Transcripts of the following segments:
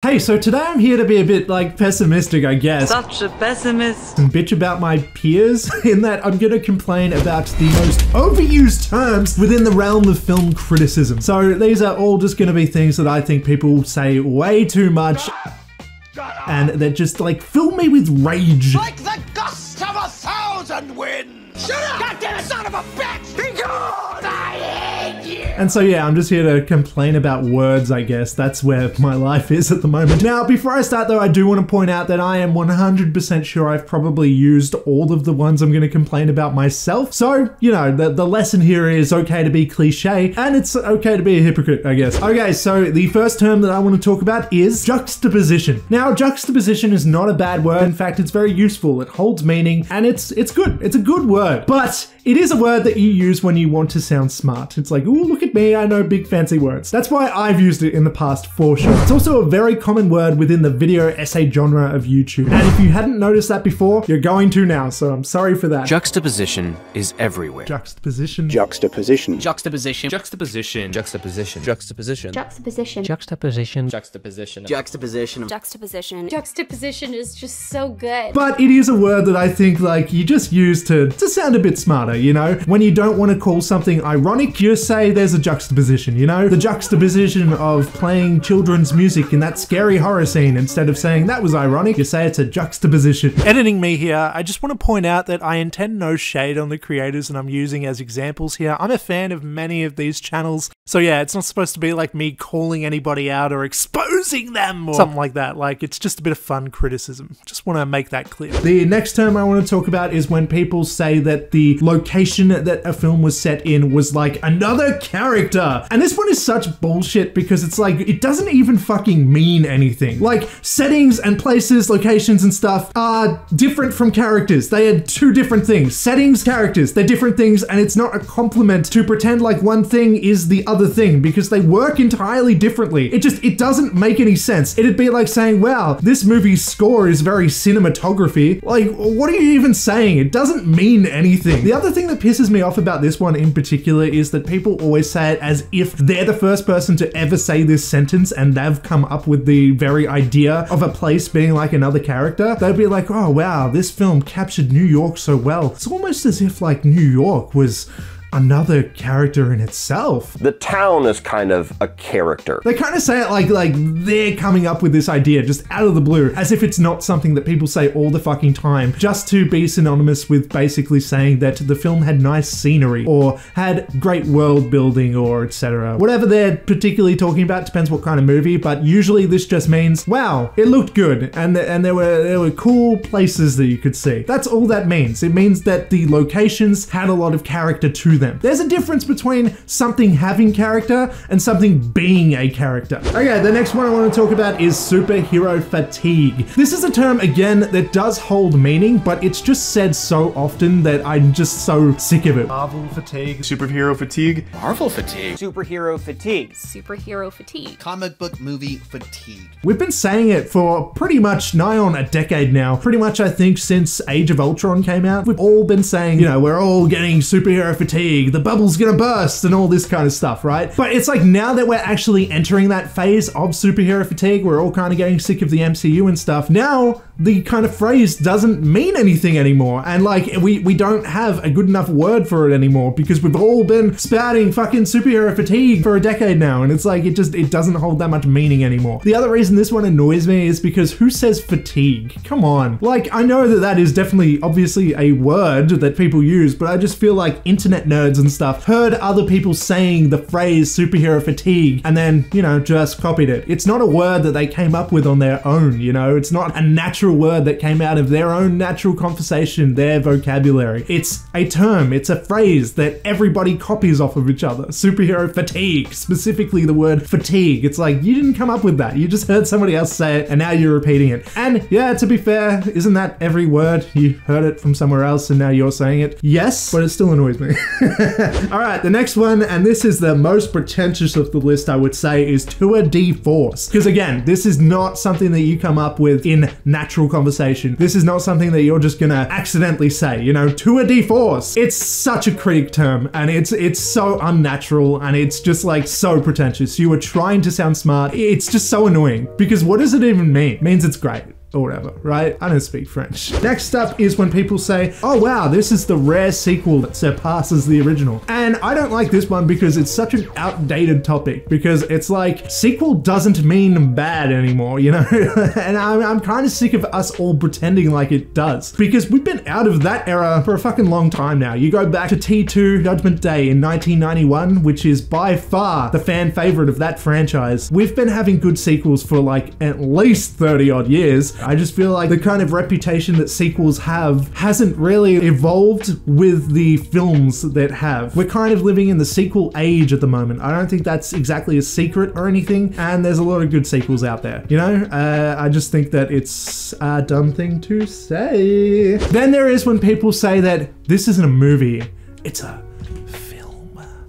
Hey, so today I'm here to be a bit, like, pessimistic, I guess. Such a pessimist. And bitch about my peers, in that I'm gonna complain about the most overused terms within the realm of film criticism. So these are all just gonna be things that I think people say way too much, and that just, like, fill me with rage. Like the gust of 1,000 winds! Shut up! Goddamn son of a bitch! Be gone! I hate you! And so yeah, I'm just here to complain about words, I guess. That's where my life is at the moment. Now, before I start though, I do want to point out that I am 100% sure I've probably used all of the ones I'm going to complain about myself. So, you know, the lesson here is okay to be cliche, and it's okay to be a hypocrite, I guess. Okay, so the first term that I want to talk about is juxtaposition. Now, juxtaposition is not a bad word. In fact, it's very useful. It holds meaning, and it's good. It's a good word. But it is a word that you use when you want to sound smart. It's like, ooh, look at me, I know big fancy words. That's why I've used it in the past for sure. It's also a very common word within the video essay genre of YouTube. And if you hadn't noticed that before, you're going to now, so I'm sorry for that. Juxtaposition is everywhere. Juxtaposition. Juxtaposition. Juxtaposition. Juxtaposition. Juxtaposition. Juxtaposition. Juxtaposition. Juxtaposition. Juxtaposition. Juxtaposition. Juxtaposition. Juxtaposition is just so good. But it is a word that I think, like, you just use to sound a bit smarter, you know? When you don't want to call something ironic, you say there's a juxtaposition, you know? The juxtaposition of playing children's music in that scary horror scene, instead of saying that was ironic, you say it's a juxtaposition. Editing me here, I just want to point out that I intend no shade on the creators that I'm using as examples here. I'm a fan of many of these channels, so yeah, it's not supposed to be like me calling anybody out or exposing them or something like that. Like, it's just a bit of fun criticism. Just want to make that clear. The next term I want to talk about is when people say that the location that a film was set in was like another character. And this one is such bullshit because it's like, it doesn't even fucking mean anything. Like, settings and places, locations and stuff are different from characters. They are two different things. Settings, characters, they're different things, and it's not a compliment to pretend like one thing is the other thing because they work entirely differently. It doesn't make any sense. It'd be like saying, wow, this movie's score is very cinematography. Like, what are you even saying? It doesn't mean anything. The other thing that pisses me off about this one in particular is that people always say it as if they're the first person to ever say this sentence and they've come up with the very idea of a place being like another character. They'd be like, oh wow, this film captured New York so well. It's almost as if like New York was another character in itself. The town is kind of a character. They kind of say it like they're coming up with this idea just out of the blue, as if it's not something that people say all the fucking time, just to be synonymous with basically saying that the film had nice scenery or had great world building or etc. Whatever they're particularly talking about, depends what kind of movie, but usually this just means, wow, it looked good and there were cool places that you could see. That's all that means. It means that the locations had a lot of character to them. There's a difference between something having character and something being a character. Okay, the next one I want to talk about is superhero fatigue. This is a term, again, that does hold meaning, but it's just said so often that I'm just so sick of it. Marvel fatigue. Superhero fatigue. Marvel fatigue. Superhero fatigue. Superhero fatigue. Comic book movie fatigue. We've been saying it for pretty much nigh on a decade now. Pretty much, I think, since Age of Ultron came out. We've all been saying, you know, we're all getting superhero fatigue. The bubble's gonna burst and all this kind of stuff, right? But it's like now that we're actually entering that phase of superhero fatigue, we're all kind of getting sick of the MCU and stuff. Now, the kind of phrase doesn't mean anything anymore. And like, we don't have a good enough word for it anymore because we've all been spouting fucking superhero fatigue for a decade now. And it's like, it doesn't hold that much meaning anymore. The other reason this one annoys me is because who says fatigue? Come on. Like, I know that is definitely obviously a word that people use, but I just feel like internet nerds and stuff heard other people saying the phrase superhero fatigue and then, you know, just copied it. It's not a word that they came up with on their own, you know? It's not a natural word that came out of their own natural conversation, their vocabulary. It's a term, it's a phrase that everybody copies off of each other. Superhero fatigue, specifically the word fatigue. It's like, you didn't come up with that. You just heard somebody else say it and now you're repeating it. And yeah, to be fair, isn't that every word? You heard it from somewhere else and now you're saying it? Yes, but it still annoys me. All right, the next one, and this is the most pretentious of the list, I would say, is tour de force. Because again, this is not something that you come up with in natural conversation. This is not something that you're just gonna accidentally say, you know, tour de force. It's such a critic term, and it's so unnatural, and it's just like so pretentious. You are trying to sound smart. It's just so annoying, because what does it even mean? It means it's great. Or whatever, right? I don't speak French. Next up is when people say, oh wow, this is the rare sequel that surpasses the original. And I don't like this one because it's such an outdated topic, because it's like, sequel doesn't mean bad anymore, you know? And I'm kind of sick of us all pretending like it does, because we've been out of that era for a fucking long time now. You go back to T2 Judgment Day in 1991, which is by far the fan favorite of that franchise. We've been having good sequels for like at least 30 odd years. I just feel like the kind of reputation that sequels have hasn't really evolved with the films that have. We're kind of living in the sequel age at the moment. I don't think that's exactly a secret or anything, and there's a lot of good sequels out there, you know? I just think that it's a dumb thing to say. Then there is when people say that this isn't a movie, it's a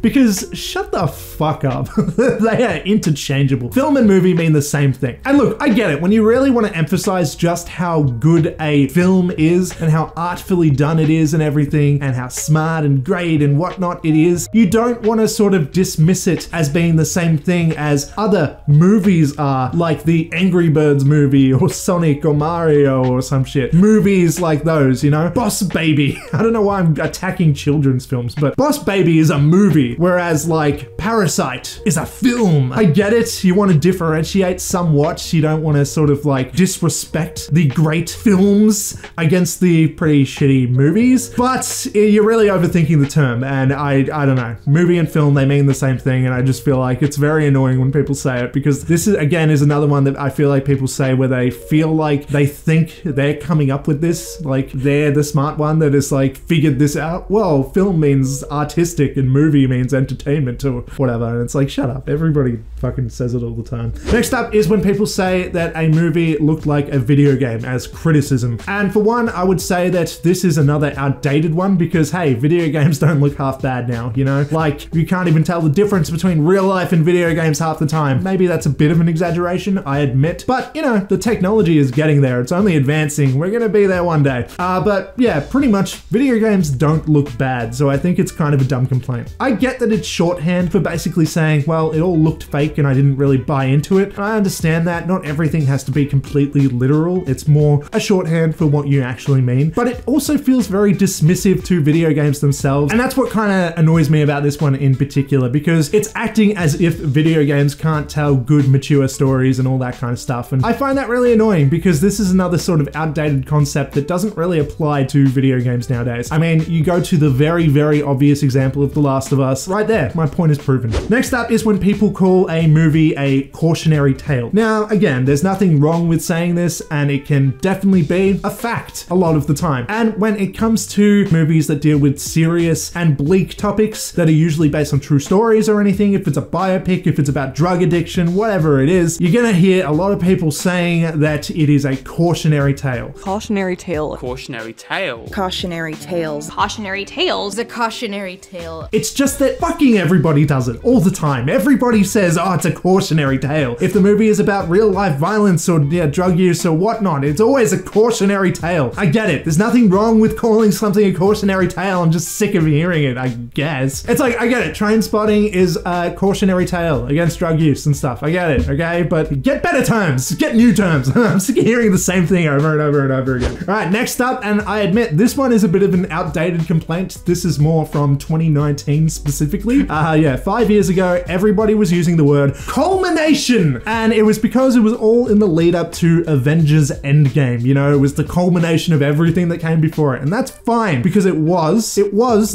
because shut the fuck up. They are interchangeable. Film and movie mean the same thing. And look, I get it. When you really want to emphasize just how good a film is and how artfully done it is and everything and how smart and great and whatnot it is, you don't want to sort of dismiss it as being the same thing as other movies are, like the Angry Birds movie or Sonic or Mario or some shit. Movies like those, you know? Boss Baby. I don't know why I'm attacking children's films, but Boss Baby is a movie. Whereas like Parasite is a film. I get it, you want to differentiate somewhat. You don't want to sort of like disrespect the great films against the pretty shitty movies, but you're really overthinking the term, and I don't know. Movie and film, they mean the same thing, and I just feel like it's very annoying when people say it, because this is, again, is another one that I feel like people say where they feel like they think they're coming up with this, like they're the smart one that has like figured this out. Well, film means artistic and movie means entertainment or whatever, and it's like, shut up. Everybody fucking says it all the time. Next up is when people say that a movie looked like a video game as criticism. And for one, I would say that this is another outdated one, because hey, video games don't look half bad now, you know? Like, you can't even tell the difference between real life and video games half the time. Maybe that's a bit of an exaggeration, I admit, but you know, the technology is getting there. It's only advancing. We're gonna be there one day. But yeah, pretty much video games don't look bad, so I think it's kind of a dumb complaint. I get that it's shorthand for basically saying, well, it all looked fake and I didn't really buy into it. And I understand that not everything has to be completely literal. It's more a shorthand for what you actually mean, but it also feels very dismissive to video games themselves. And that's what kind of annoys me about this one in particular, because it's acting as if video games can't tell good, mature stories and all that kind of stuff. And I find that really annoying, because this is another sort of outdated concept that doesn't really apply to video games nowadays. I mean, you go to the very, very obvious example of The Last of Us. Right there, my point is proven. Next up is when people call a movie a cautionary tale. Now, again, there's nothing wrong with saying this, and it can definitely be a fact a lot of the time. And when it comes to movies that deal with serious and bleak topics that are usually based on true stories or anything, if it's a biopic, if it's about drug addiction, whatever it is, you're gonna hear a lot of people saying that it is a cautionary tale. Cautionary tale. Cautionary tale. Cautionary tales. Cautionary tales. A cautionary tale. It's just that fucking everybody does it all the time. Everybody says, oh, it's a cautionary tale. If the movie is about real life violence or drug use or whatnot, it's always a cautionary tale. I get it. There's nothing wrong with calling something a cautionary tale. I'm just sick of hearing it, I guess. It's like, I get it. Trainspotting is a cautionary tale against drug use and stuff. I get it, okay? But get better terms. Get new terms. I'm sick of hearing the same thing over and over and over again. All right, next up, and I admit this one is a bit of an outdated complaint. This is more from 2019 specifically. Yeah, 5 years ago, everybody was using the word culmination, and it was because it was all in the lead up to Avengers Endgame. You know, it was the culmination of everything that came before it, and that's fine, because it was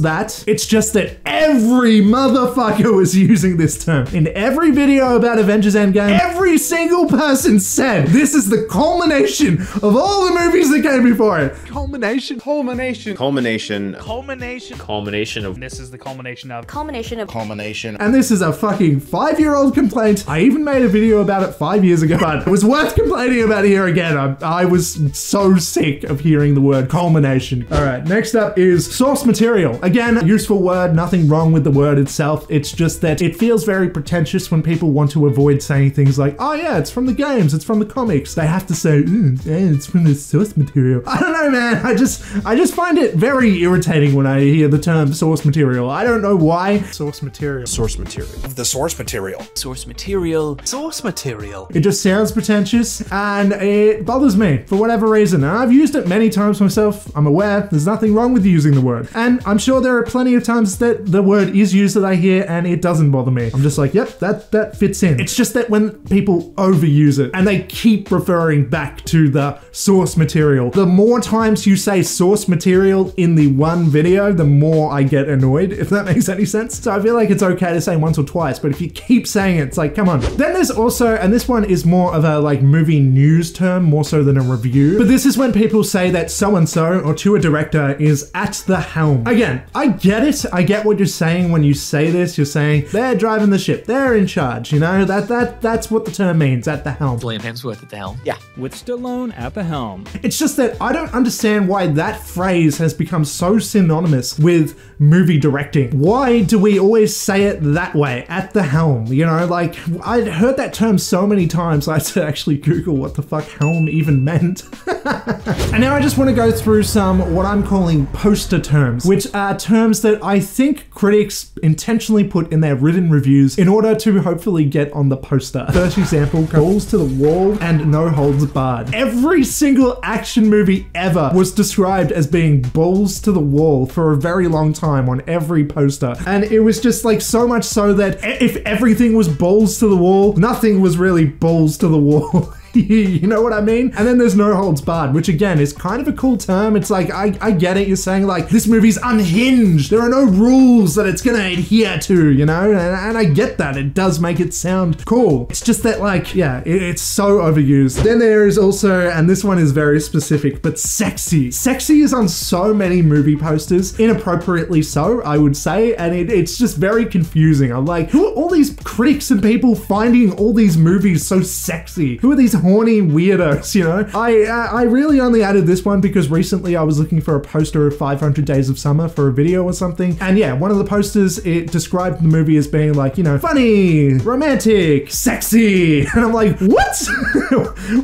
that. It's just that every motherfucker was using this term. In every video about Avengers Endgame, every single person said, this is the culmination of all the movies that came before it. Culmination. Culmination. Culmination. Culmination. Culmination of. This is the culmination of. culmination of And this is a fucking 5-year-old complaint. I even made a video about it 5 years ago, but it was worth complaining about here again. I was so sick of hearing the word culmination. All right, next up is source material. Again, useful word, nothing wrong with the word itself. It's just that it feels very pretentious when people want to avoid saying things like, oh yeah, it's from the games, it's from the comics. They have to say, it's from the source material. I don't know, man. I just find it very irritating when I hear the term source material. I don't know why. Source material. Source material. The source material. Source material. Source material. It just sounds pretentious and it bothers me for whatever reason. And I've used it many times myself. I'm aware there's nothing wrong with using the word. And I'm sure there are plenty of times that the word is used that I hear and it doesn't bother me. I'm just like, yep, that fits in. It's just that when people overuse it and they keep referring back to the source material, the more times you say source material in the one video, the more I get annoyed, if that makes any sense. So I feel like it's okay to say once or twice, but if you keep saying it, it's like, come on. Then there's also, and this one is more of a like movie news term, more so than a review, but this is when people say that so-and-so or to a director is at the helm. Again, I get it. I get what you're saying when you say this. You're saying they're driving the ship, they're in charge, you know, that's what the term means, at the helm. Liam Hemsworth at the helm. Yeah. With Stallone at the helm. It's just that I don't understand why that phrase has become so synonymous with movie directing. Why do we always say it that way, at the helm? You know, like, I'd heard that term so many times I had to actually Google what the fuck helm even meant. And now I just want to go through some what I'm calling poster terms, which are terms that I think critics intentionally put in their written reviews in order to hopefully get on the poster. First example, balls to the wall and no holds barred. Every single action movie ever was described as being balls to the wall for a very long time on every poster. And it was just like so much so that if everything was balls to the wall, nothing was really balls to the wall. You know what I mean? And then there's no holds barred, which again is kind of a cool term. It's like, I get it. You're saying like, this movie's unhinged. There are no rules that it's gonna adhere to, you know? And I get that. It does make it sound cool. It's just that like, yeah, it's so overused. Then there is also, and this one is very specific, but sexy. Sexy is on so many movie posters, inappropriately so, I would say. And it's just very confusing. I'm like, who are all these critics and people finding all these movies so sexy? Who are these horny weirdos, you know? I really only added this one because recently I was looking for a poster of 500 Days of Summer for a video or something. And yeah, one of the posters, it described the movie as being like, you know, funny, romantic, sexy. And I'm like, what?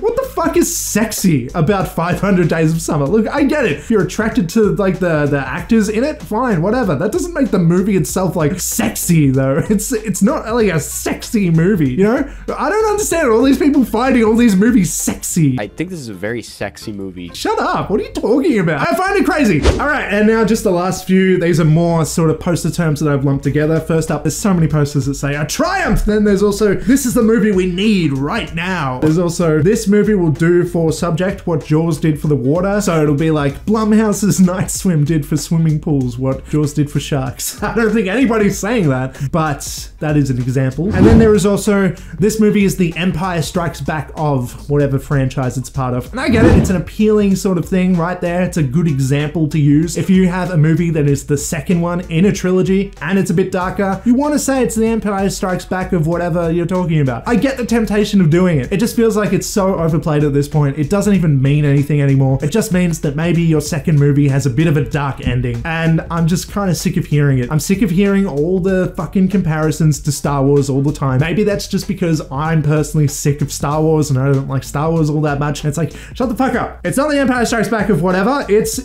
What the fuck is sexy about 500 Days of Summer? Look, I get it. If you're attracted to like the actors in it, fine, whatever. That doesn't make the movie itself like sexy though. It's not like a sexy movie, you know? I don't understand all these people finding all these movies sexy. I think this is a very sexy movie. Shut up, what are you talking about? I find it crazy. All right, and now just the last few. These are more sort of poster terms that I've lumped together. First up, there's so many posters that say a triumph. Then there's also, this is the movie we need right now. There's also, this movie will do for subject what Jaws did for the water. So it'll be like Blumhouse's Night Swim did for swimming pools, what Jaws did for sharks. I don't think anybody's saying that, but that is an example. And then there is also, this movie is the Empire Strikes Back of whatever franchise it's part of. And I get it, it's an appealing sort of thing right there. It's a good example to use. If you have a movie that is the second one in a trilogy and it's a bit darker, you want to say it's the Empire Strikes Back of whatever you're talking about. I get the temptation of doing it. It just feels like it's so overplayed at this point. It doesn't even mean anything anymore. It just means that maybe your second movie has a bit of a dark ending. And I'm just kind of sick of hearing it. I'm sick of hearing all the fucking comparisons to Star Wars all the time. Maybe that's just because I'm personally sick of Star Wars and I don't like Star Wars all that much. And it's like, shut the fuck up. It's not the Empire Strikes Back of whatever. It's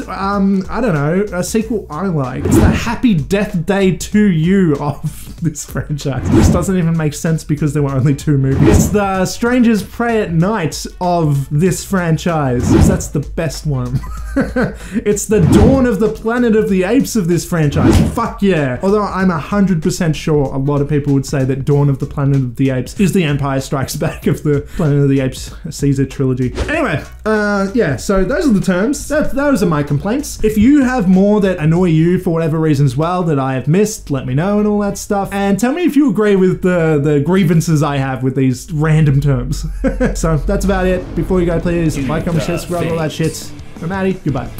I don't know, a sequel I like. It's the Happy Death Day to You of this franchise. This doesn't even make sense because there were only 2 movies. It's the Strangers Pray at Night of this franchise, because that's the best one. It's the Dawn of the Planet of the Apes of this franchise. Fuck yeah. Although I'm 100% sure a lot of people would say that Dawn of the Planet of the Apes is the Empire Strikes Back of the Planet of the Apes Caesar trilogy. Anyway, yeah, so those are the terms. Those are my complaints. If you have more that annoy you for whatever reason as well that I have missed, let me know and all that stuff. And tell me if you agree with the grievances I have with these random terms. So that's about it. Before you go, please like, comment, share, subscribe, all that shit. I'm Addy. Goodbye.